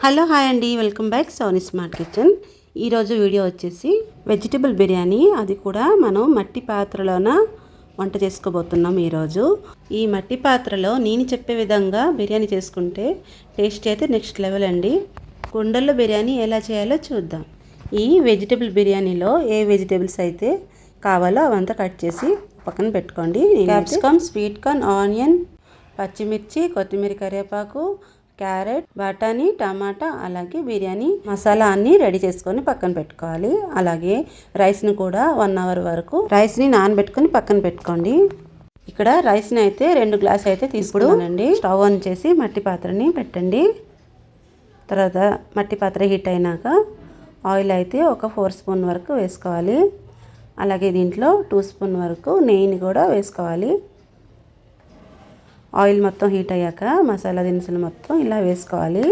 Hello hi అండి, welcome back Sony smart kitchen. ఈరోజు video వచ్చేసి వెజిటబుల్ బిర్యానీ, అది కూడా మనం మట్టి పాత్రలోన వంట చేసుకోబోతున్నాం. ఈరోజు ఈ మట్టి పాత్రలో నేను చెప్పే విధంగా బిర్యానీ చేసుకుంటే టేస్ట్ అయితే నెక్స్ట్ లెవెల్ అండి. కుండల్లో బిర్యానీ ఎలా చేయాలో చూద్దాం. ఈ వెజిటబుల్ బిర్యానీలో ఏ వెజిటబుల్స్ అయితే కావాలో అవంతా కట్ చేసి పక్కన పెట్టుకోండి. క్యాప్సికమ్, స్వీట్ కార్న్, ఆనియన్, పచ్చిమిర్చి, కొత్తిమీర, కరివేపాకు, క్యారెట్, బఠానీ, టమాటా, అలాగే బిర్యానీ మసాలా అన్నీ రెడీ చేసుకొని పక్కన పెట్టుకోవాలి. అలాగే రైస్ని కూడా 1 అవర్ వరకు రైస్ని నానబెట్టుకొని పక్కన పెట్టుకోండి. ఇక్కడ రైస్ని అయితే 2 గ్లాసులు అయితే తీసుకున్నానండి. స్టవ్ ఆన్ చేసి మట్టి పాత్రని పెట్టండి. తర్వాత మట్టి పాత్ర హీట్ అయినాక ఆయిల్ అయితే ఒక 4 స్పూన్ వరకు వేసుకోవాలి. అలాగే దీంట్లో 2 స్పూన్ వరకు నెయ్యిని కూడా వేసుకోవాలి. ఆయిల్ మొత్తం హీట్ అయ్యాక మసాలా దినుసులు మొత్తం ఇలా వేసుకోవాలి.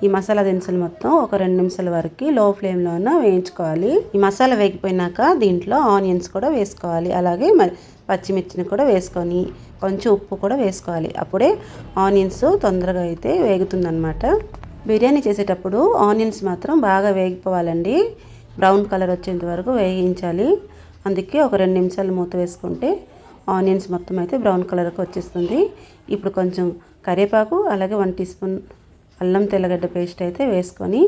ఈ మసాలా దినుసులు మొత్తం ఒక 2 నిమిషాల వరకు లో ఫ్లేమ్లోన వేయించుకోవాలి. ఈ మసాలా వేగిపోయినాక దీంట్లో ఆనియన్స్ కూడా వేసుకోవాలి. అలాగే పచ్చిమిర్చిని కూడా వేసుకొని కొంచెం ఉప్పు కూడా వేసుకోవాలి. అప్పుడే ఆనియన్స్ తొందరగా అయితే వేగుతుందన్నమాట. బిర్యానీ చేసేటప్పుడు ఆనియన్స్ మాత్రం బాగా వేగిపోవాలండి. బ్రౌన్ కలర్ వచ్చేంత వరకు వేయించాలి. అందుకే ఒక 2 నిమిషాలు మూత వేసుకుంటే ఆనియన్స్ మొత్తం అయితే బ్రౌన్ కలర్కి వచ్చేస్తుంది. ఇప్పుడు కొంచెం కరివేపాకు, అలాగే 1 టీ స్పూన్ అల్లం తెల్లగడ్డ పేస్ట్ అయితే వేసుకొని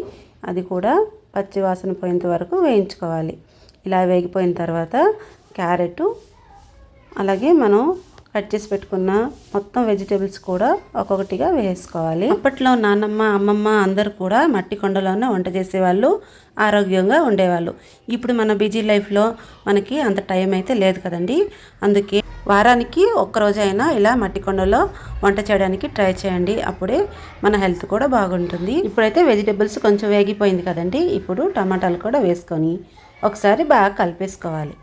అది కూడా పచ్చి వాసన పోయేంత వరకు వేయించుకోవాలి. ఇలా వేగిపోయిన తర్వాత క్యారెట్, అలాగే మనం కట్ చేసి పెట్టుకున్న మొత్తం వెజిటేబుల్స్ కూడా ఒక్కొక్కటిగా వేసుకోవాలి. అప్పట్లో నాన్నమ్మ, అమ్మమ్మ అందరూ కూడా మట్టి కొండలోనే వంట చేసేవాళ్ళు, ఆరోగ్యంగా ఉండేవాళ్ళు. ఇప్పుడు మన బిజీ లైఫ్లో మనకి అంత టైం అయితే లేదు కదండి. అందుకే వారానికి ఒక్కరోజైనా ఇలా మట్టి కొండలో వంట చేయడానికి ట్రై చేయండి. అప్పుడే మన హెల్త్ కూడా బాగుంటుంది. ఇప్పుడైతే వెజిటేబుల్స్ కొంచెం వేగిపోయింది కదండి. ఇప్పుడు టమాటాలు కూడా వేసుకొని ఒకసారి బాగా కలిపేసుకోవాలి.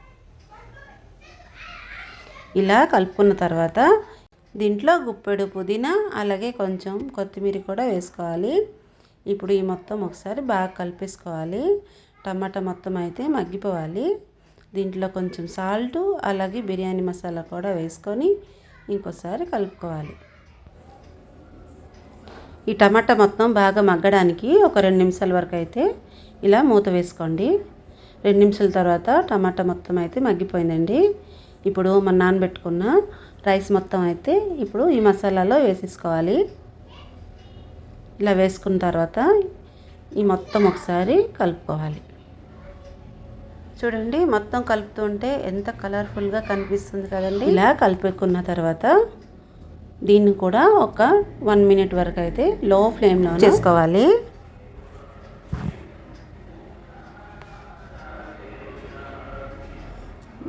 ఇలా కలుపుకున్న తర్వాత దీంట్లో గుప్పెడు పుదీనా, అలాగే కొంచెం కొత్తిమీర కూడా వేసుకోవాలి. ఇప్పుడు ఈ మొత్తం ఒకసారి బాగా కలిపేసుకోవాలి. టమాటా మొత్తం అయితే మగ్గిపోవాలి. దీంట్లో కొంచెం సాల్ట్, అలాగే బిర్యానీ మసాలా కూడా వేసుకొని ఇంకోసారి కలుపుకోవాలి. ఈ టమాటా మొత్తం బాగా మగ్గడానికి ఒక 2 నిమిషాల వరకు అయితే ఇలా మూత వేసుకోండి. 2 నిమిషాల తర్వాత టమాటా మొత్తం అయితే మగ్గిపోయిందండి. ఇప్పుడు మనం నానబెట్టుకున్న రైస్ మొత్తం అయితే ఇప్పుడు ఈ మసాలాలో వేసేసుకోవాలి. ఇలా వేసుకున్న తర్వాత ఈ మొత్తం ఒకసారి కలుపుకోవాలి. చూడండి, మొత్తం కలుపుతుంటే ఎంత కలర్ఫుల్గా కనిపిస్తుంది కదండి. ఇలా కలుపుకున్న తర్వాత దీన్ని కూడా ఒక 1 మినిట్ వరకు అయితే లో ఫ్లేమ్లో చేసుకోవాలి.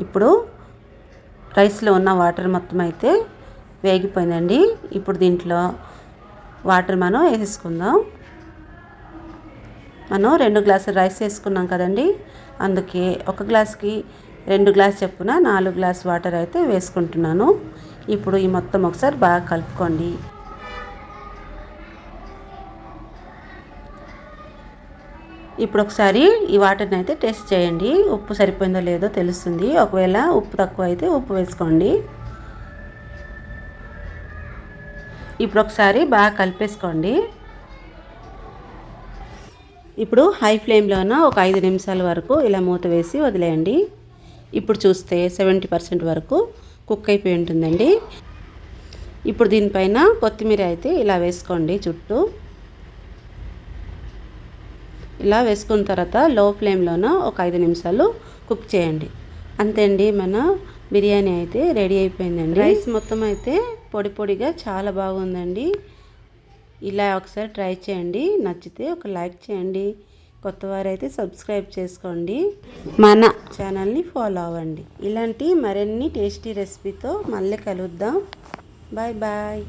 ఇప్పుడు రైస్లో ఉన్న వాటర్ మొత్తం అయితే వేగిపోయిందండి. ఇప్పుడు దీంట్లో వాటర్ మనం వేసేసుకుందాం. మనం 2 గ్లాసులు రైస్ వేసుకున్నాం కదండి. అందుకే ఒక గ్లాస్కి 2 గ్లాస్ చొప్పున 4 గ్లాస్ వాటర్ అయితే వేసుకుంటున్నాను. ఇప్పుడు ఈ మొత్తం ఒకసారి బాగా కలుపుకోండి. ఇప్పుడు ఒకసారి ఈ వాటర్ని అయితే టేస్ట్ చేయండి. ఉప్పు సరిపోయిందో లేదో తెలుస్తుంది. ఒకవేళ ఉప్పు తక్కువ అయితే ఉప్పు వేసుకోండి. ఇప్పుడు ఒకసారి బాగా కలిపేసుకోండి. ఇప్పుడు హై ఫ్లేమ్లోన ఒక 5 నిమిషాల వరకు ఇలా మూత వేసి వదిలేయండి. ఇప్పుడు చూస్తే 70% వరకు కుక్ అయిపోయి ఉంటుందండి. ఇప్పుడు దీనిపైన కొత్తిమీర అయితే ఇలా వేసుకోండి. చుట్టూ ఇలా వేసుకున్న తర్వాత లో ఫ్లేమ్లోన ఒక 5 నిమిషాలు కుక్ చేయండి. అంతే అండి, మన బిర్యానీ అయితే రెడీ అయిపోయిందండి. రైస్ మొత్తం అయితే పొడి పొడిగా చాలా బాగుందండి. ఇలా ఒకసారి ట్రై చేయండి. నచ్చితే ఒక లైక్ చేయండి. కొత్తవారైతే సబ్స్క్రైబ్ చేసుకోండి. మన ఛానల్ని ఫాలో అవ్వండి. ఇలాంటి మరిన్ని టేస్టీ రెసిపీతో మళ్ళీ కలుద్దాం. Bye bye.